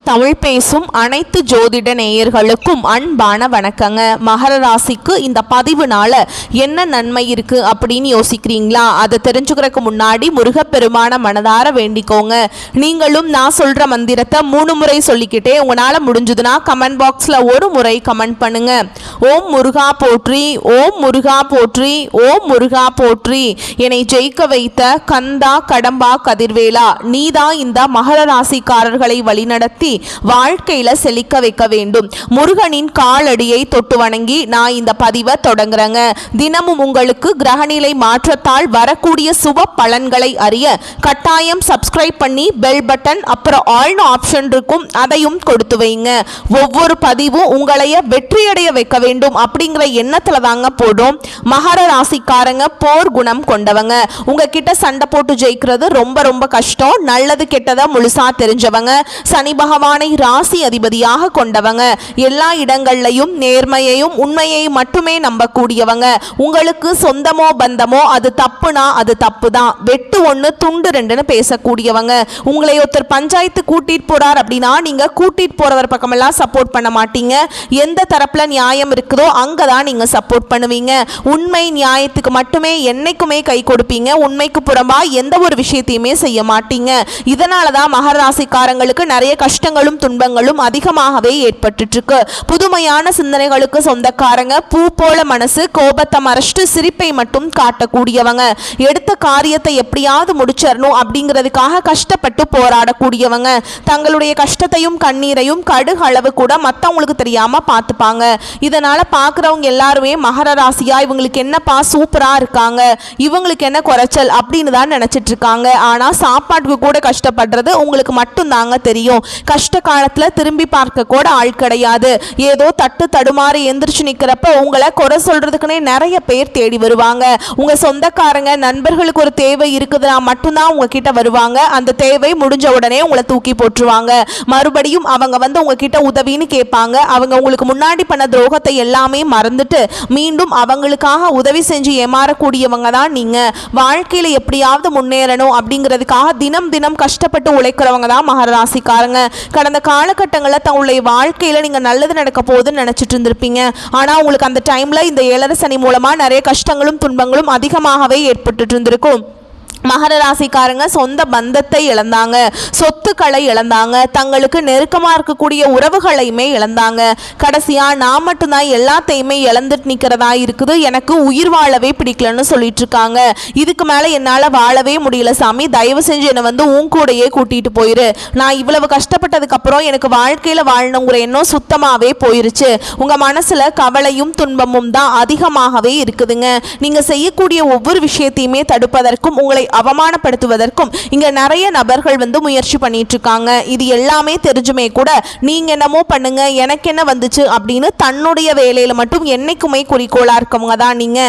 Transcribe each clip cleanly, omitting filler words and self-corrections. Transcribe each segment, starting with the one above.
தமிழ் பேசும் அனைத்து ஜோதிட நேயர்களுக்கும் அன்பான வணக்கங்க. மகர ராசிக்கு இந்த பதிவுனால என்ன நன்மை இருக்கு அப்படின்னு யோசிக்கிறீங்களா? அதை தெரிஞ்சுக்கிறதுக்கு முன்னாடி முருகப்பெருமான மனதார வேண்டிக்கோங்க. நீங்களும் நான் சொல்ற மந்திரத்தை 3 முறை சொல்லிக்கிட்டே உங்களால முடிஞ்சதுன்னா கமெண்ட் பாக்ஸ்ல ஒரு முறை கமெண்ட் பண்ணுங்க. ஓம் முருகா போற்றி, ஓம் முருகா போற்றி, ஓம் முருகா போற்றி. என்னை ஜெயிக்க வைத்த கந்தா கடம்பா கதிர்வேலா, நீதான் இந்த மகர ராசிக்காரர்களை வழிநடத்தி வாழ்க்கையில செழிக்க வைக்க வேண்டும். முருகனின் காலடியை தொட்டு வணங்கி நான் இந்த பதிவை தொடங்குறேங்க. தினமும் உங்களுக்கு கிரகநிலை மாற்றத்தால் வரக்கூடிய சுப பலன்களை அறிய கட்டாயம் சப்ஸ்கிரைப் பண்ணி பெல் பட்டன் அப்புறம் ஆல் ஆப்ஷன் இருக்கும், அதையும் கொடுத்து வைங்க. ஒவ்வொரு பதிவும் உங்களைய வெற்றியடைய வைக்க வேண்டும் அப்படிங்கிற எண்ணத்துல தாங்க போடும். மகர ராசிக்காரங்க போர் குணம் கொண்டவங்க. உங்ககிட்ட சண்டை போட்டு ஜெயிக்கிறது ரொம்ப ரொம்ப கஷ்டம். நல்லது கெட்டதை முழுசா தெரிஞ்சவங்க. சனி பகவானை ராசி அதிபதியாக கொண்டவங்க. எல்லா இடங்கள்லையும் நேர்மையையும் உண்மையையும் மட்டுமே நம்பக்கூடியவங்க. உங்களுக்கு சொந்தமோ பந்தமோ அது தப்புனா அது தப்பு தான், வெட்டு 1 துண்டு 2ன்னு பேசக்கூடியவங்க. உங்களை ஒருத்தர் பஞ்சாயத்து கூட்டிட்டு போறார் அப்படின்னா நீங்க கூட்டிட்டு போறவர் பக்கமெல்லாம் சப்போர்ட் பண்ண மாட்டீங்க. எந்த தரப்புல நியாயம் இருக்குதோ அங்கதான் நீங்க சப்போர்ட் பண்ணுவீங்க. உண்மை நியாயத்துக்கு மட்டுமே என்னைக்குமே கை கொடுப்பீங்க. உண்மைக்கு புறம்பா எந்த ஒரு விஷயத்தையுமே செய்ய மாட்டீங்க. இதனாலதான் மகர ராசிக்காரங்களுக்கு நிறைய கஷ்டங்களும் துன்பங்களும் அதிகமாகவே ஏற்பட்டு இருக்கு. புதுமையான சிந்தனைகளுக்கு சொந்தக்காரங்க. பூ போல மனசு, கோபத்தை மறைச்சிட்டு சிரிப்பை மட்டும் காட்டக்கூடியவங்க. எடுத்த காரியத்தை எப்படியாவது முடிச்சிடணும் அப்படிங்கிறதுக்காக கஷ்டப்பட்டு போராடக்கூடியவங்க. தங்களுடைய கஷ்டத்தையும் கண்ணீரையும் கடுகு அளவு கூட மற்றவங்களுக்கு தெரியாம பார்த்துப்பாங்க. இதனால பார்க்குறவங்க எல்லாருமே மகர ராசியா இவங்களுக்கு என்னப்பா சூப்பரா இருக்காங்க, இவங்களுக்கு என்ன குறைச்சல் அப்படின்னு தான் நினைச்சிட்டு இருக்காங்க. ஆனா சாப்பாட்டுக்கு கூட கஷ்டப்படுறது உங்களுக்கு மட்டும் தாங்க தெரியும். கஷ்ட காலத்துல திரும்பி பார்க்க கூட ஆள் கிடையாது. ஏதோ தட்டு தடுமாறி எந்திரிச்சு நிக்கிறப்ப உங்களை குறை சொல்றதுக்குன்னே நிறைய பேர் தேடி வருவாங்க. உங்க சொந்தக்காரங்க நண்பர்களுக்கு ஒரு தேவை இருக்குதுன்னா மட்டும்தான் உங்ககிட்ட வருவாங்க. அந்த தேவை முடிஞ்ச உடனே உங்களை தூக்கி போட்டுருவாங்க. மறுபடியும் அவங்க வந்து உங்ககிட்ட உதவின்னு கேட்பாங்க. அவங்க உங்களுக்கு முன்னாடி பண்ண துரோகத்தை எல்லாமே மறந்துட்டு மீண்டும் அவங்களுக்காக உதவி செஞ்சு ஏமாறக்கூடியவங்க தான் நீங்க. வாழ்க்கையில எப்படியாவது முன்னேறணும் அப்படிங்கிறதுக்காக தினம் தினம் கஷ்டப்பட்டு உழைக்கிறவங்க தான் மகர ராசிக்காரங்க. கடந்த காலகட்டங்களில் தங்களுடைய வாழ்க்கையில் நீங்கள் நல்லது நடக்க போகுதுன்னு நினச்சிட்டு இருந்திருப்பீங்க. ஆனால் உங்களுக்கு அந்த டைமில் இந்த 7 சனி மூலமாக நிறைய கஷ்டங்களும் துன்பங்களும் அதிகமாகவே ஏற்பட்டு இருந்திருக்கும். மகர ராசிக்காரங்க சொந்த பந்தத்தை இழந்தாங்க, சொத்துக்களை இழந்தாங்க, தங்களுக்கு நெருக்கமாக இருக்கக்கூடிய உறவுகளையுமே இழந்தாங்க. கடைசியா நான் மட்டும்தான் எல்லாத்தையுமே இழந்துட்டு நிற்கிறதா இருக்குது, எனக்கு உயிர் வாழவே பிடிக்கலன்னு சொல்லிட்டு இருக்காங்க. இதுக்கு மேலே என்னால் வாழவே முடியல சாமி, தயவு செஞ்சு என்னை வந்து உன் கூடையே கூட்டிட்டு போயிரு. நான் இவ்வளவு கஷ்டப்பட்டதுக்கு அப்புறம் எனக்கு வாழ்க்கையில் வாழணுங்கிற எண்ணம் சுத்தமாகவே போயிருச்சு. உங்கள் மனசில் கவலையும் துன்பமும் தான் அதிகமாகவே இருக்குதுங்க. நீங்கள் செய்யக்கூடிய ஒவ்வொரு விஷயத்தையுமே தடுப்பதற்கும் உங்களை அவமானப்படுத்துவதற்கும் இங்க நிறைய நபர்கள் வந்து முயற்சி பண்ணிட்டு இருக்காங்க. இது எல்லாமே தெரிஞ்சுமே கூட நீங்க என்னமோ பண்ணுங்க எனக்கு என்ன வந்துச்சு அப்படின்னு தன்னுடைய வேலையில மட்டும் என்னைக்குமே குறிக்கோளா இருக்கவங்க தான் நீங்க.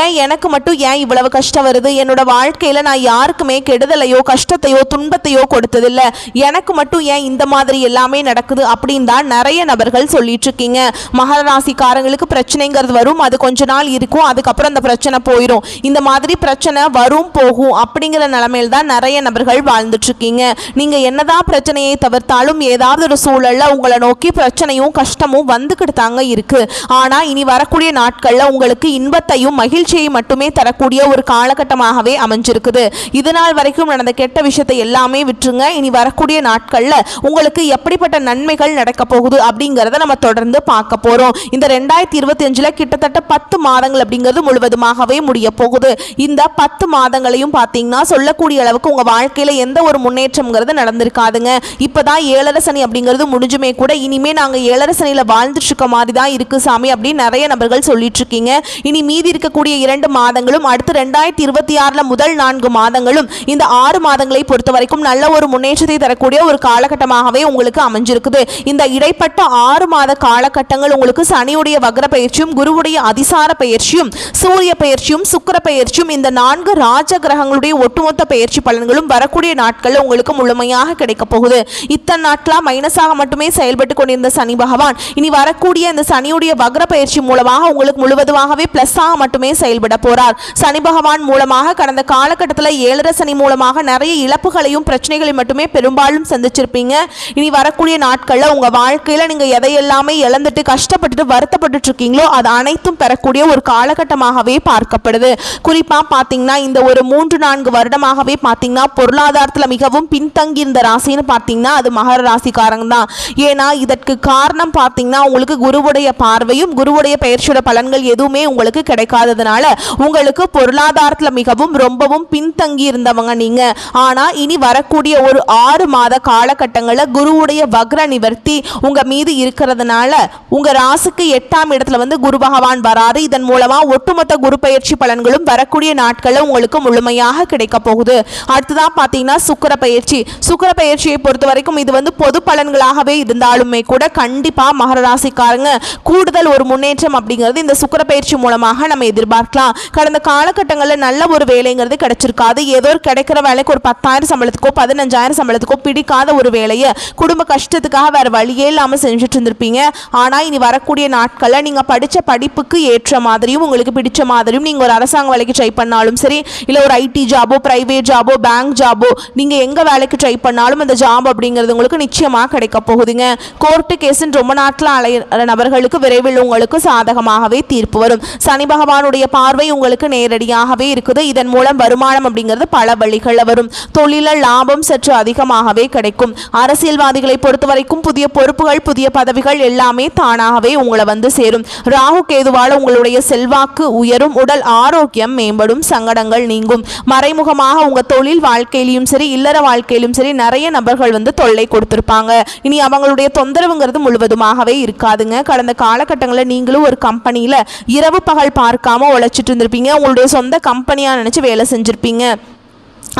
ஏன் எனக்கு மட்டும் ஏன் இவ்வளவு கஷ்டம் வருது, என்னோட வாழ்க்கையில நான் யாருக்குமே கெடுதலையோ கஷ்டத்தையோ துன்பத்தையோ கொடுத்ததில்ல, எனக்கு மட்டும் ஏன் இந்த மாதிரி எல்லாமே நடக்குது அப்படின்னு தான் நிறைய நபர்கள் சொல்லிட்டு இருக்கீங்க. மகர ராசிக்காரங்களுக்கு பிரச்சனைங்கிறது வரும், அது கொஞ்ச நாள் இருக்கும், அதுக்கப்புறம் அந்த பிரச்சனை போயிடும். இந்த மாதிரி பிரச்சனை வரும் போகும் அப்படிங்கிற நிலைமையில் தான் நிறைய நபர்கள் வாழ்ந்துட்டு இருக்கீங்க. நீங்க என்னதான் பிரச்சனையை தவிர்த்தாலும் ஏதாவது ஒரு சூழல்ல உங்களை நோக்கி பிரச்சனையும் கஷ்டமும் வந்துக்கிட்டு தாங்க இருக்கு. ஆனா இனி வரக்கூடிய நாட்கள்ல உங்களுக்கு இன்பத்தையும் மகிழ்ச்சியையும் மட்டுமே தரக்கூடிய ஒரு காலகட்டமாகவே அமைஞ்சிருக்குது. இதனால் வரைக்கும் நடந்த கெட்ட விஷயத்தை எல்லாமே விட்டுருங்க. இனி வரக்கூடிய நாட்கள்ல உங்களுக்கு எப்படிப்பட்ட நன்மைகள் நடக்க போகுது அப்படிங்கிறத நம்ம தொடர்ந்து பார்க்க போறோம். இந்த 2025 கிட்டத்தட்ட 10 மாதங்கள் அப்படிங்கிறது முழுவதுமாகவே முடிய போகுது. இந்த 10 மாதங்களையும் பார்த்தீங்கன்னா சொல்லக்கூடிய அளவுக்கு உங்க வாழ்க்கையில எந்த ஒரு முன்னேற்றம்ங்கிறது நடந்திருக்காதுங்க. இப்பதான் 7 சனி அப்படிங்கிறது முடிஞ்சுமே கூட இனிமே நாங்க 7 சனியில வாழ்ந்துட்டு இருக்க மாதிரி தான் இருக்கு சாமி அப்படின்னு நிறைய நபர்கள் சொல்லிட்டு இருக்கீங்க. இனி மீதி இருக்கக்கூடிய 2 மாதங்களும் அடுத்து 2026 முதல் 4 மாதங்களும் இந்த 6 மாதங்களை பொறுத்த வரைக்கும் நல்ல ஒரு முன்னேற்றத்தை தரக்கூடிய ஒரு காலகட்டமாகவே உங்களுக்கு அமைஞ்சிருக்குது. இந்த இடைப்பட்ட 6 மாத காலகட்டங்கள் உங்களுக்கு சனியுடைய வக்ர பயிற்சியும் குருவுடைய அதிசார பயிற்சியும் சூரிய பயிற்சியும் சுக்கிர பயிற்சியும் இந்த 4 ராஜ கிரகங்களுடைய கிரகங்களுடைய ஒட்டுமொத்த பயிற்சி பலன்களும் வரக்கூடிய நாட்களில் உங்களுக்கு முழுமையாக கிடைக்க போகுது. இத்தனை நாட்களா மைனஸாக மட்டுமே செயல்பட்டு கொண்டிருந்த சனி பகவான் இனி வரக்கூடிய இந்த சனியுடைய வக்ர பயிற்சி மூலமாக உங்களுக்கு முழுவதுமாகவே பிளஸ்ஸாக மட்டுமே செயல்பட போறார். சனி பகவான் மூலமாக கடந்த காலகட்டத்தில் 7 சனி மூலமாக நிறைய இழப்புகளையும் பிரச்சனைகளையும் மட்டுமே பெரும்பாலும் சந்திச்சிருப்பீங்க. இனி வரக்கூடிய நாட்களில் உங்க வாழ்க்கையில நீங்க எதையெல்லாமே இழந்துட்டு கஷ்டப்பட்டுட்டு வருத்தப்பட்டு இருக்கீங்களோ அது அனைத்தும் பெறக்கூடிய ஒரு காலகட்டமாகவே பார்க்கப்படுது. குறிப்பா பாத்தீங்கன்னா இந்த ஒரு 3-4 வருடமாகவே பாத்தீங்கன்னா பொருளாதாரத்துல மிகவும் பின்தங்கி இருந்த ராசின்னு பாத்தீங்கன்னா அது மகர ராசிக்காரங்க தான். ஏன்னா இதற்கு காரணம் பாத்தீங்கன்னா உங்களுக்கு குருவுடைய பார்வையும் குருவுடைய பயிற்சியோட பலன்கள் எதுவுமே உங்களுக்கு கிடைக்காததுனால உங்களுக்கு பொருளாதாரத்துல மிகவும் ரொம்பவும் பின்தங்கி இருந்தவங்க நீங்க. ஆனா இனி வரக்கூடிய ஒரு 6 மாத காலகட்டங்களில் குருவுடைய வக்ர நிவர்த்தி உங்க மீது இருக்கிறதுனால உங்க ராசிக்கு 8ஆம் இடத்துல வந்து குரு பகவான் வராரு. இதன் மூலமா ஒட்டுமொத்த குரு பயிற்சி பலன்களும் வரக்கூடிய நாட்களில் உங்களுக்கு முழுமையாக கிடைக்க போகுது. அடுத்ததான் பாத்தீங்கன்னா சுக்கிர பயிற்சி. சுக்கிர பயிற்சியை பொறுத்த வரைக்கும் இது வந்து பொது பலன்களாகவே இருந்தாலுமே கூட கண்டிப்பா மகர ராசிக்காரங்க கூடுதல் ஒரு முன்னேற்றம் அப்படிங்கிறது இந்த சுக்கிர பயிற்சி மூலமாக நம்ம எதிர்பார்க்கலாம். கடந்த காலகட்டங்களில் நல்ல ஒரு வேலைங்கிறது கிடைச்சிருக்காது. ஏதோ கிடைக்கிற வேலைக்கு ஒரு 10,000 சம்பளத்துக்கோ 15,000 சம்பளத்துக்கோ பிடிக்காத ஒரு வேலையை குடும்ப கஷ்டத்துக்காக வேற வழியே இல்லாமல் செஞ்சுட்டு இருந்திருப்பீங்க. ஆனா இனி வரக்கூடிய நாட்களில் நீங்க படிச்ச படிப்புக்கு ஏற்ற மாதிரியும் உங்களுக்கு பிடிச்ச மாதிரியும் நீங்க ஒரு அரசாங்க வேலைக்கு ட்ரை பண்ணாலும் சரி, இல்ல ஒரு ஐடி ஜாபோ பிரைவேட் ஜாபோ பேங்க் ஜாபோ நீங்க எங்க வேலைக்கு ட்ரை பண்ணாலும் அந்த ஜாப் அப்படிங்கிறது உங்களுக்கு நிச்சயமா கிடைக்க போகுதுங்க. கோர்ட்டு கேஸ்ன்னு ரொம்ப நாட்கள் அலையிற நபர்களுக்கு விரைவில் உங்களுக்கு சாதகமாகவே தீர்ப்பு வரும். சனி பகவானுடைய பார்வை உங்களுக்கு நேரடியாகவே இருக்குது. இதன் மூலம் வருமானம் அப்படிங்கிறது பல வழிகளில் வரும். தொழில லாபம் சற்று அதிகமாகவே கிடைக்கும். அரசியல்வாதிகளை பொறுத்த வரைக்கும் புதிய பொறுப்புகள் புதிய பதவிகள் எல்லாமே தானாகவே உங்களை வந்து சேரும். ராகு கேதுவால உங்களுடைய செல்வாக்கு உயரும். உடல் ஆரோக்கியம் மேம்படும். சங்கடங்கள் நீங்கும். மறைமுகமாக உங்க தொழில் வாழ்க்கையிலும் சரி இல்லற வாழ்க்கையிலும் சரி நிறைய நபர்கள் வந்து தொல்லை கொடுத்திருப்பாங்க. இனி அவங்களுடைய தொந்தரவுங்கிறது முழுவதுமாகவே இருக்காதுங்க. கடந்த காலகட்டங்களில் நீங்களும் ஒரு கம்பெனியில இரவு பகல் பார்க்காம உழைச்சிட்டு இருந்திருப்பீங்க. உங்களுடைய சொந்த கம்பெனியா நினைச்சு வேலை செஞ்சிருப்பீங்க.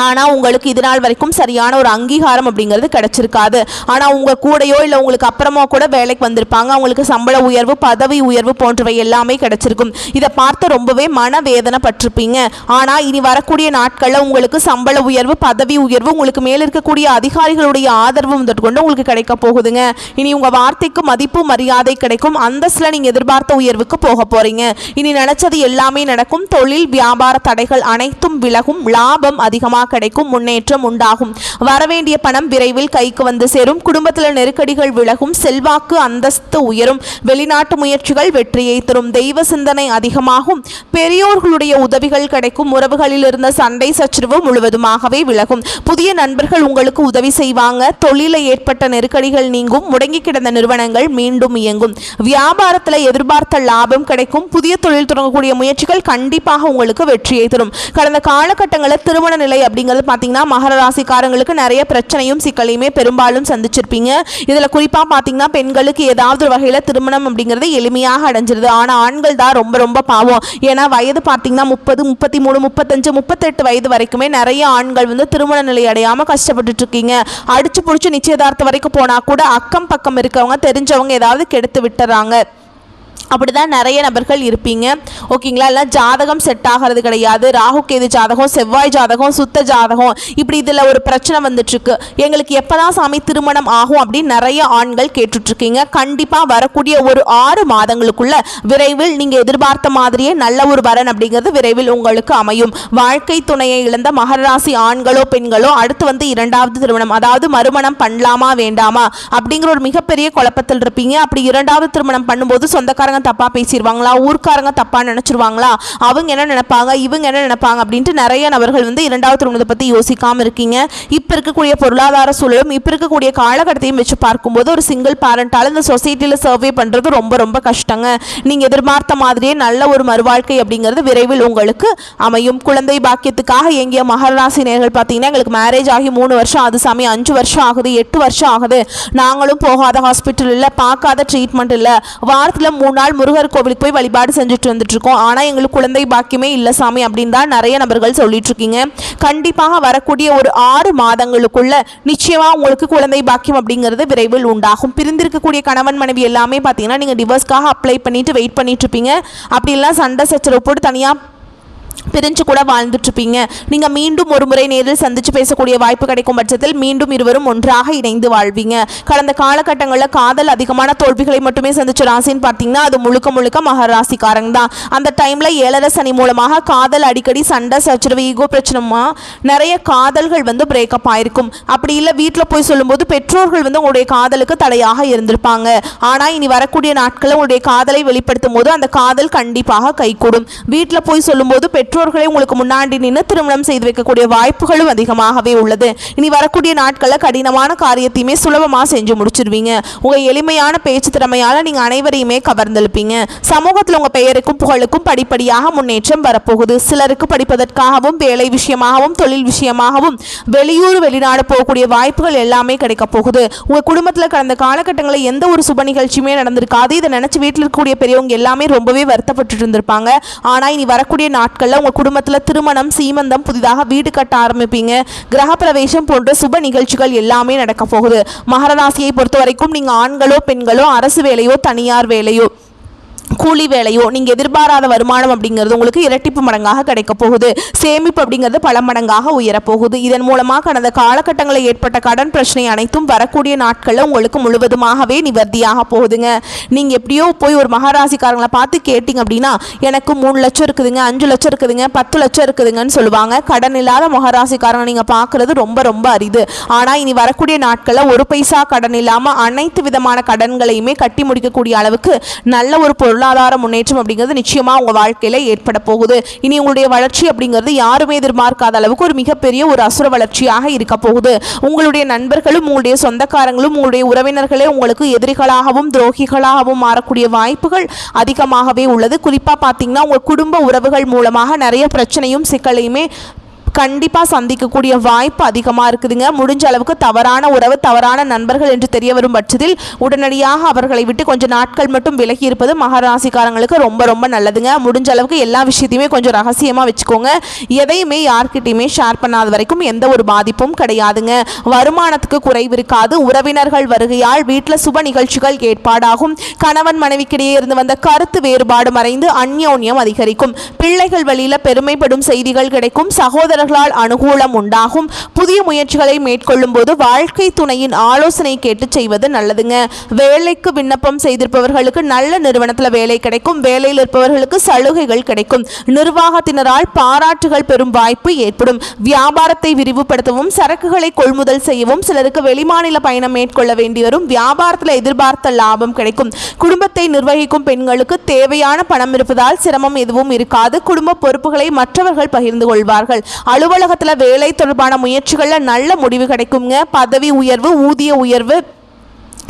ஆனால் உங்களுக்கு இது நாள் வரைக்கும் சரியான ஒரு அங்கீகாரம் அப்படிங்கிறது கிடைச்சிருக்காது. ஆனால் உங்கள் கூடையோ இல்லை உங்களுக்கு அப்புறமா கூட வேலைக்கு வந்திருப்பாங்க. அவங்களுக்கு சம்பள உயர்வு பதவி உயர்வு போன்றவை எல்லாமே கிடைச்சிருக்கும். இதை பார்த்து ரொம்பவே மனவேதனை பட்டிருப்பீங்க. ஆனால் இனி வரக்கூடிய நாட்களில் உங்களுக்கு சம்பள உயர்வு பதவி உயர்வு உங்களுக்கு மேலே இருக்கக்கூடிய அதிகாரிகளுடைய ஆதரவு கொண்டு உங்களுக்கு கிடைக்க போகுதுங்க. இனி உங்கள் வார்த்தைக்கு மதிப்பு மரியாதை கிடைக்கும். அந்தஸ்தில் நீங்கள் எதிர்பார்த்த உயர்வுக்கு போக போறீங்க. இனி நினைச்சது எல்லாமே நடக்கும். தொழில் வியாபார தடைகள் அனைத்தும் விலகும். லாபம் அதிகமாக கிடைக்கும். முன்னேற்றம் உண்டாகும். வரவேண்டிய பணம் விரைவில் கைக்கு வந்து சேரும். குடும்பத்தில் நெருக்கடிகள் விலகும். செல்வாக்கு அந்தஸ்து உயரும். வெளிநாட்டு முயற்சிகள் வெற்றியை தரும். தெய்வ சிந்தனை அதிகமாகும். பெரியோர்களுடைய உதவிகள் கிடைக்கும். உறவுகளில் இருந்த சண்டை சச்சரவு முழுவதுமாகவே விலகும். புதிய நண்பர்கள் உங்களுக்கு உதவி செய்வாங்க. தொழிலில் ஏற்பட்ட நெருக்கடிகள் நீங்கும். முடங்கி கிடந்த நிறுவனங்கள் மீண்டும் இயங்கும். வியாபாரத்தில் எதிர்பார்த்த லாபம் கிடைக்கும். புதிய தொழில் தொடங்கக்கூடிய முயற்சிகள் கண்டிப்பாக உங்களுக்கு வெற்றியை தரும். கடந்த காலகட்டங்களில் திருமண நிலை அப்படிங்கிறது பார்த்தீங்கன்னா மகர ராசிக்காரங்களுக்கு நிறைய பிரச்சனையும் சிக்கலையுமே பெரும்பாலும் சந்திச்சிருப்பீங்க. இதில் குறிப்பாக பார்த்தீங்கன்னா பெண்களுக்கு ஏதாவது ஒரு வகையில் திருமணம் அப்படிங்கிறது எளிமையாக அடைஞ்சிருது. ஆனால் ஆண்கள் தான் ரொம்ப ரொம்ப பாவம். ஏன்னா வயது பார்த்தீங்கன்னா 30 33 35 38 வயது வரைக்குமே நிறைய ஆண்கள் வந்து திருமண நிலை அடையாமல் கஷ்டப்பட்டுட்டு இருக்கீங்க. அடிச்சு பிடிச்சி நிச்சயதார்த்தம் வரைக்கும் போனால் கூட அக்கம் பக்கம் இருக்கவங்க தெரிஞ்சவங்க ஏதாவது கெடுத்து விட்டுறாங்க. அப்படிதான் நிறைய நபர்கள் இருப்பீங்க. ஓகேங்களா? எல்லாம் ஜாதகம் செட் ஆகிறது கிடையாது. ராகு கேது ஜாதகம் செவ்வாய் ஜாதகம் சுத்த ஜாதகம் இப்படி இதில் ஒரு பிரச்சனை வந்துட்டுருக்கு. எங்களுக்கு எப்போதான் சாமி திருமணம் ஆகும் அப்படின்னு நிறைய ஆண்கள் கேட்டுட்ருக்கீங்க. கண்டிப்பாக வரக்கூடிய ஒரு 6 மாதங்களுக்குள்ள விரைவில் நீங்கள் எதிர்பார்த்த மாதிரியே நல்ல ஒரு வரன் அப்படிங்கிறது விரைவில் உங்களுக்கு அமையும். வாழ்க்கை துணையை இழந்த மகர ராசி ஆண்களோ பெண்களோ அடுத்து வந்து 2வது திருமணம் அதாவது மறுமணம் பண்ணலாமா வேண்டாமா அப்படிங்கிற ஒரு மிகப்பெரிய குழப்பத்தில் இருப்பீங்க. அப்படி 2வது திருமணம் பண்ணும்போது சொந்தக்காரங்க தப்பா பேசிடுவாங்களா, ஊர்க்காரங்க தப்பா நினைச்சிருவாங்களா, அவங்க என்ன நினைப்பாங்க இவங்க என்ன நினைப்பாங்க அப்படின்ட்டு நிறைய நபர்கள் வந்து 2வது திருமணத்தை பத்தி யோசிக்காம இருக்கீங்க. இப்ப இருக்கக்கூடிய பொருளாதார சூழலும் இப்ப இருக்கக்கூடிய காலகட்டத்தையும் வச்சு பார்க்கும்போது ஒரு சிங்கிள் பேரண்டால இந்த சொசைட்டில சர்வே பண்றது ரொம்ப ரொம்ப கஷ்டங்க. நீங்க எதிர்பார்த்த மாதிரியே நல்ல ஒரு மறுவாழ்க்கை அப்படிங்கிறது விரைவில் உங்களுக்கு அமையும். குழந்தை பாக்கியத்துக்காக எங்கிய மகர ராசி நேயர்கள் பார்த்தீங்கன்னா எங்களுக்கு மேரேஜ் ஆகி 3 வருஷம் ஆகுது சாமி, 5 வருஷம் ஆகுது, 8 வருஷம் ஆகுது, நாங்களும் போகாத ஹாஸ்பிட்டல் இல்லை, பார்க்காத ட்ரீட்மெண்ட் இல்லை, வாரத்தில் 3 நாள் முருகர் கோவிலுக்கு போய் வழிபாடு செஞ்சுட்டு வந்துட்டு இருக்கோம், ஆனால் எங்களுக்கு குழந்தை பாக்கியமே இல்லை சாமி அப்படின்னு தான் நிறைய நபர்கள் சொல்லிட்டு இருக்கீங்க. கண்டிப்பாக வரக்கூடிய ஒரு 6 மாதங்களுக்குள்ள நிச்சயமா உங்களுக்கு குழந்தை பாக்கியம் அப்படிங்கிறது விரைவில் உண்டாகும். பிரிந்திருக்கக்கூடிய கணவன் மனைவி எல்லாமே பார்த்தீங்கன்னா நீங்கள் டிவோர்ஸ்க்காக அப்ளை பண்ணிட்டு வெயிட் பண்ணிட்டு இருப்பீங்க. அப்படி எல்லாம் சண்டை சச்சரவு போட்டு தனியாக பிரிஞ்சு கூட வாழ்ந்துட்டு இருப்பீங்க. நீங்க மீண்டும் ஒரு முறை நேரில் சந்திச்சு பேசக்கூடிய வாய்ப்பு கிடைக்கும் பட்சத்தில் மீண்டும் இருவரும் ஒன்றாக இணைந்து வாழ்வீங்க. கடந்த காலகட்டங்களில் காதல் அதிகமான தோல்விகளை மட்டுமே சந்திச்ச ராசின்னு பார்த்தீங்கன்னா அது முழுக்க முழுக்க மகர ராசிக்காரங்க தான். அந்த டைம்ல 7 சனி மூலமாக காதல் அடிக்கடி சண்டை சச்சரவு ஈகோ பிரச்சனைமா நிறைய காதல்கள் பிரேக்கப் ஆயிருக்கும். அப்படி இல்லை வீட்டில் போய் சொல்லும்போது பெற்றோர்கள் உங்களுடைய காதலுக்கு தடையாக இருந்திருப்பாங்க. ஆனா இனி வரக்கூடிய நாட்களில் உங்களுடைய காதலை வெளிப்படுத்தும் போது அந்த காதல் கண்டிப்பாக கைகூடும். வீட்டில் போய் சொல்லும்போது பெற்றோர்களை உங்களுக்கு முன்னாடி நின்று திருமணம் செய்து வைக்கக்கூடிய வாய்ப்புகளும் அதிகமாகவே உள்ளது. இனி வரக்கூடிய நாட்களில் கடினமான காரியத்தையுமே சுலபமாக செஞ்சு முடிச்சிருவீங்க. உங்க எளிமையான பேச்சு திறமையால நீங்க அனைவரையுமே கவர்ந்தெழுப்பீங்க. சமூகத்தில் உங்க பெயருக்கும் புகழுக்கும் படிப்படியாக முன்னேற்றம் வரப்போகுது. சிலருக்கு படிப்பதற்காகவும் வேலை விஷயமாகவும் தொழில் விஷயமாகவும் வெளியூர் வெளிநாடு போகக்கூடிய வாய்ப்புகள் எல்லாமே கிடைக்க போகுது. உங்க குடும்பத்தில் கடந்த காலகட்டங்களில் எந்த ஒரு சுப நிகழ்ச்சியுமே நடந்திருக்காது. இதை நினைச்சு வீட்டில் இருக்கக்கூடிய பெரியவங்க எல்லாமே ரொம்பவே வருத்தப்பட்டு இருந்திருப்பாங்க. ஆனா இனி வரக்கூடிய நாட்கள்ல உங்க குடும்பத்தில் திருமணம் சீமந்தம் புதிதாக வீடு கட்ட ஆரம்பிப்பீங்க. கிரக பிரவேசம் போன்ற சுப நிகழ்ச்சிகள் எல்லாமே நடக்க போகுது. மகர ராசியை பொறுத்த வரைக்கும் நீங்க ஆண்களோ பெண்களோ அரசு வேலையோ தனியார் வேலையோ கூலி வேலையோ நீங்கள் எதிர்பாராத வருமானம் அப்படிங்கிறது உங்களுக்கு இரட்டிப்பு மடங்காக கிடைக்க போகுது. சேமிப்பு அப்படிங்கிறது பல மடங்காக உயரப்போகுது. இதன் மூலமாக கடந்த காலகட்டங்களில் ஏற்பட்ட கடன் பிரச்சனை அனைத்தும் வரக்கூடிய நாட்களில் உங்களுக்கு முழுவதுமாகவே நிவர்த்தியாக போகுதுங்க. நீங்கள் எப்படியோ போய் ஒரு மகாராசிக்காரங்களை பார்த்து கேட்டிங்க அப்படின்னா எனக்கு 3 லட்சம் இருக்குதுங்க, 5 லட்சம் இருக்குதுங்க, 10 லட்சம் இருக்குதுங்கன்னு சொல்லுவாங்க. கடன் இல்லாத மகாராசிக்காரங்க நீங்கள் பார்க்குறது ரொம்ப ரொம்ப அரிது. ஆனால் இனி வரக்கூடிய நாட்களில் ஒரு பைசா கடன் இல்லாமல் அனைத்து விதமான கடன்களையுமே கட்டி முடிக்கக்கூடிய அளவுக்கு நல்ல ஒரு பொருளாதார முன்னேற்றம் அப்படிங்கிறது நிச்சயமா உங்க வாழ்க்கையில ஏற்பட போகுது. இனி உங்களுடைய வளர்ச்சி அப்படிங்கிறது யாருமே எதிர்பார்க்காத அளவுக்கு ஒரு மிகப்பெரிய ஒரு அசுர வளர்ச்சியாக இருக்க போகுது. உங்களுடைய நண்பர்களும் உங்களுடைய சொந்தக்காரங்களும் உங்களுடைய உறவினர்களே உங்களுக்கு எதிரிகளாகவும் துரோகிகளாகவும் மாறக்கூடிய வாய்ப்புகள் அதிகமாகவே உள்ளது. குறிப்பா பார்த்தீங்கன்னா உங்க குடும்ப உறவுகள் மூலமாக நிறைய பிரச்சனையும் சிக்கலையுமே கண்டிப்பாக சந்திக்கக்கூடிய வாய்ப்பு அதிகமாக இருக்குதுங்க. முடிஞ்ச அளவுக்கு தவறான உறவு தவறான நண்பர்கள் என்று தெரிய வரும் பட்சத்தில் உடனடியாக அவர்களை விட்டு கொஞ்சம் நாட்கள் மட்டும் விலகி இருப்பது மகராசிக்காரங்களுக்கு ரொம்ப ரொம்ப நல்லதுங்க. முடிஞ்ச அளவுக்கு எல்லா விஷயத்தையுமே கொஞ்சம் ரகசியமாக வச்சுக்கோங்க. எதையுமே யார்கிட்டையுமே ஷேர் பண்ணாத வரைக்கும் எந்த ஒரு பாதிப்பும் கிடையாதுங்க. வருமானத்துக்கு குறைவு இருக்காது. உறவினர்கள் வருகையால் வீட்டில் சுப நிகழ்ச்சிகள் ஏற்பாடாகும். கணவன் மனைவிக்கிடையே இருந்து வந்த கருத்து வேறுபாடு மறைந்து அந்யோன்யம் அதிகரிக்கும். பிள்ளைகள் வழியில் பெருமைப்படும் செய்திகள் கிடைக்கும். சகோதரர்களால் அனுகூலம் உண்டாகும். புதிய முயற்சிகளை மேற்கொள்ளும் போது வாழ்க்கை துணையின் ஆலோசனை கேட்டு செய்வது நல்லதுங்க. வேலைக்கு விண்ணப்பம் செய்திருப்பவர்களுக்கு நல்ல நிறுவனத்தில் வேலை கிடைக்கும். வேலையில் இருப்பவர்களுக்கு சலுகைகள் கிடைக்கும். நிர்வாகத்தினரால் பாராட்டுகள் பெறும் வாய்ப்பு ஏற்படும். வியாபாரத்தை விரிவுபடுத்தவும் சரக்குகளை கொள்முதல் செய்யவும் சிலருக்கு வெளிமாநில பயணம் மேற்கொள்ள வேண்டி வரும். வியாபாரத்தில் எதிர்பார்த்த லாபம் கிடைக்கும். குடும்பத்தை நிர்வகிக்கும் பெண்களுக்கு தேவையான பணம் இருப்பதால் சிரமம் எதுவும் இருக்காது. குடும்ப பொறுப்புகளை மற்றவர்கள் பகிர்ந்து கொள்வார்கள். அலுவலகத்தில் வேலை தொடர்பான முயற்சிகளில் நல்ல முடிவு கிடைக்குங்க. பதவி உயர்வு ஊதிய உயர்வு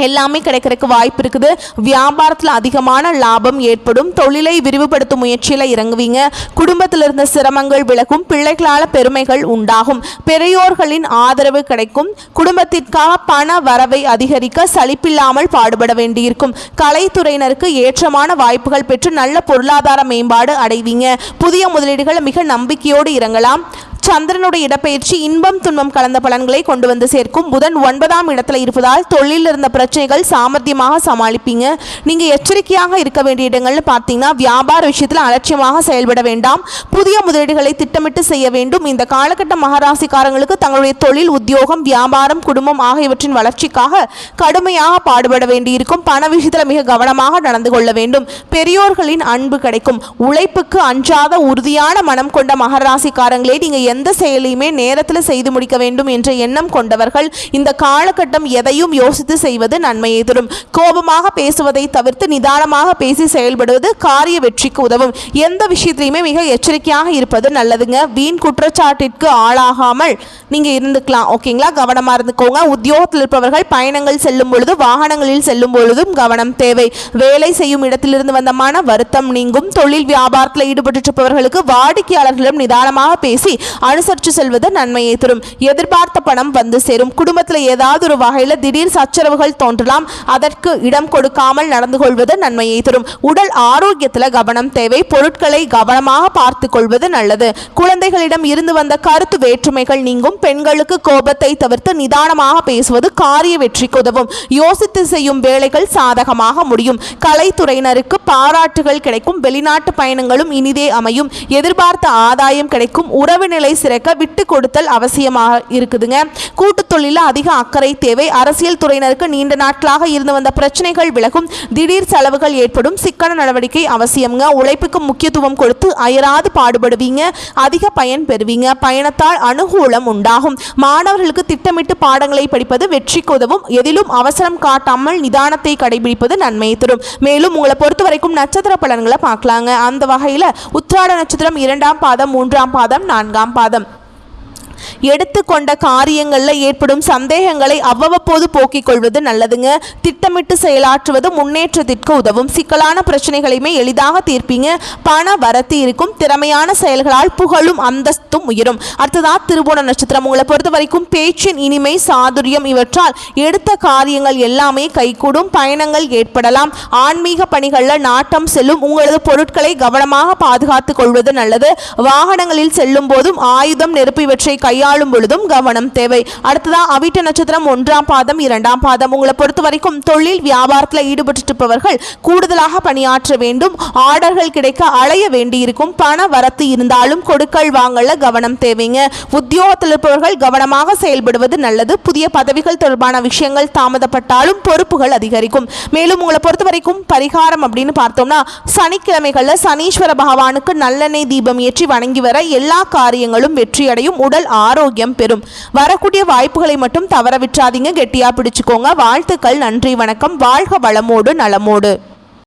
எல்லாமே கிடைக்கிறதுக்கு வாய்ப்பு இருக்குது. வியாபாரத்தில் அதிகமான லாபம் ஏற்படும். தொழிலை விரிவுபடுத்தும் முயற்சியில் இறங்குவீங்க. குடும்பத்தில் இருந்த சிரமங்கள் விலகும். பிள்ளைகளால் பெருமைகள் உண்டாகும். பெரியோர்களின் ஆதரவு கிடைக்கும். குடும்பத்திற்காக பண வரவை அதிகரிக்க சலிப்பில்லாமல் பாடுபட வேண்டியிருக்கும். கலைத்துறையினருக்கு ஏற்றமான வாய்ப்புகள் பெற்று நல்ல பொருளாதார மேம்பாடு அடைவீங்க. புதிய முதலீடுகள் மிக நம்பிக்கையோடு இறங்கலாம். சந்திரனுடைய இடப்பெயர்ச்சி இன்பம் துன்பம் கலந்த பலன்களை கொண்டு வந்து சேர்க்கும். புதன் 9ஆம் இடத்துல இருப்பதால் தொழிலில் இருந்த பிரச்சனைகள் சாமர்த்தியமாக சமாளிப்பீங்க. நீங்க எச்சரிக்கையாக இருக்க வேண்டிய இடங்கள்னு பார்த்தீங்கன்னா வியாபார விஷயத்தில் அலட்சியமாக செயல்பட வேண்டாம். புதிய முதலீடுகளை திட்டமிட்டு செய்ய வேண்டும். இந்த காலகட்ட மகராசிக்காரங்களுக்கு தங்களுடைய தொழில் உத்தியோகம் வியாபாரம் குடும்பம் ஆகியவற்றின் வளர்ச்சிக்காக கடுமையாக பாடுபட வேண்டியிருக்கும். பண விஷயத்தில் மிக கவனமாக நடந்து கொள்ள வேண்டும். பெரியோர்களின் அன்பு கிடைக்கும். உழைப்புக்கு அஞ்சாத உறுதியான மனம் கொண்ட மகராசிக்காரங்களே நீங்க எந்த செயலையுமே நேரத்தில் செய்து முடிக்க வேண்டும் என்ற எண்ணம் கொண்டவர்கள். இந்த காலகட்டம் எதையும் யோசித்து செய்வது நன்மையை தரும். கோபமாக பேசுவதை தவிர்த்து நிதானமாக பேசி செயல்படுவது காரிய வெற்றிக்கு உதவும். எந்த விஷயத்திலையுமே மிக எச்சரிக்கையாக இருப்பது நல்லதுங்க. வீண் குற்றச்சாட்டிற்கு ஆளாகாமல் நீங்க இருந்துக்கலாம். ஓகேங்களா, கவனமா இருந்துக்கோங்க. உத்தியோகத்தில் இருப்பவர்கள் பயணங்கள் செல்லும் பொழுது வாகனங்களில் செல்லும் பொழுதும் கவனம் தேவை. வேலை செய்யும் இடத்திலிருந்து வந்த மன வருத்தம் நீங்கும். தொழில் வியாபாரத்தில் ஈடுபட்டு இருப்பவர்களுக்கு வாடிக்கையாளர்களிடம் நிதானமாக பேசி அனுசரித்து செல்வது நன்மையை தரும். எதிர்பார்த்த பணம் வந்து சேரும். குடும்பத்தில் ஏதாவது ஒரு வகையில் திடீர் சச்சரவுகள் தோன்றலாம். அதற்கு இடம் கொடுக்காமல் நடந்து கொள்வது நன்மையை தரும். உடல் ஆரோக்கியத்தில் கவனம் தேவை. பொருட்களை கவனமாக பார்த்து கொள்வது நல்லது. குழந்தைகளிடம் இருந்து வந்த கருத்து வேற்றுமைகள் நீங்கும். பெண்களுக்கு கோபத்தை தவிர்த்து நிதானமாக பேசுவது காரிய வெற்றிக்கு உதவும். யோசித்து செய்யும் வேலைகள் சாதகமாக முடியும். கலைத்துறையினருக்கு பாராட்டுகள் கிடைக்கும். வெளிநாட்டு பயணங்களும் இனிதே அமையும். எதிர்பார்த்த ஆதாயம் கிடைக்கும். உறவு நிலை சிறக்க விட்டு கொடுத்தல் அவசியமாக இருக்குதுங்க. கூட்டு தொழிலில் அதிக அக்கறை தேவை. அரசியல் துறையினருக்கு நீண்ட நாட்களாக இருந்து வந்த பிரச்சனைகள் விலகும். திடீர் செலவுகள் ஏற்படும். சிக்கன நடவடிக்கை அவசியம்ங்க. உழைப்புக்கு முக்கியத்துவம் கொடுத்து அயராது பாடுபடுவீங்க. அதிக பயன் பெறுவீங்க. பயணத்தால் அனுகூலம் உண்டாகும். மாணவர்களுக்கு திட்டமிட்டு பாடங்களை படிப்பது வெற்றிக்கு உதவும். எதிலும் அவசரம் காட்டாமல் நிதானத்தை கடைபிடிப்பது நன்மையை தரும். மேலும் உங்களை பொறுத்த வரைக்கும் நட்சத்திர பலன்களை பார்க்கலாங்க. அந்த வகையில் உத்திராட நட்சத்திரம் 2ஆம் பாதம், 3ஆம் பாதம், 4ஆம் பாதம். எடுத்துக்கொண்ட காரியங்களில் ஏற்படும் சந்தேகங்களை அவ்வப்போது போக்கிக் கொள்வது நல்லதுங்க. திட்டமிட்டு செயலாற்றுவது முன்னேற்றத்திற்கு உதவும். சிக்கலான பிரச்சனைகளையுமே எளிதாக தீர்ப்பீங்க. பண வரத்து இருக்கும். திறமையான செயல்களால் புகழும் அந்தஸ்தும் உயரும். அடுத்ததாக திருவோண நட்சத்திரம். உங்களை பொறுத்த வரைக்கும் பேச்சின் இனிமை, சாதுரியம் இவற்றால் எடுத்த காரியங்கள் எல்லாமே கைகூடும். பயணங்கள் ஏற்படலாம். ஆன்மீக பணிகளில் நாட்டம் செல்லும். உங்களது பொருட்களை கவனமாக பாதுகாத்துக் கொள்வது நல்லது. வாகனங்களில் செல்லும் போதும் ஆயுதம், நெருப்பு இவற்றை கையாளும் பொழுதும் கவனம் தேவை. அடுத்ததா அவிட்ட நட்சத்திரம் 1ஆம் பாதம், 2ஆம் பாதம். உங்களை பொறுத்த வரைக்கும் தொழில் வியாபாரத்தில் ஈடுபட்டிருப்பவர்கள் கூடுதலாக பணியாற்ற வேண்டும். ஆர்டர்கள் கிடைக்க அலைய வேண்டியிருக்கும். பண வரத்து இருந்தாலும் கொடுக்கல் வாங்கல கவனம் தேவைங்க. உத்தியோகத்தில் இருப்பவர்கள் கவனமாக செயல்படுவது நல்லது. புதிய பதவிகள் தொடர்பான விஷயங்கள் தாமதப்பட்டாலும் பொறுப்புகள் அதிகரிக்கும். மேலும் உங்களை பொறுத்த வரைக்கும் பரிகாரம் அப்படின்னு பார்த்தோம்னா, சனிக்கிழமைகளில் சனீஸ்வர பகவானுக்கு நல்லெண்ணெய் தீபம் ஏற்றி வணங்கி வர எல்லா காரியங்களும் வெற்றியடையும். உடல் ஆரோக்கியம் பெறும். வரக்கூடிய வாய்ப்புகளை மட்டும் தவற விட்டுறாதீங்க. கெட்டியா பிடிச்சுக்கோங்க. வாழ்த்துக்கள். நன்றி, வணக்கம். வாழ்க வளமோடு நலமோடு.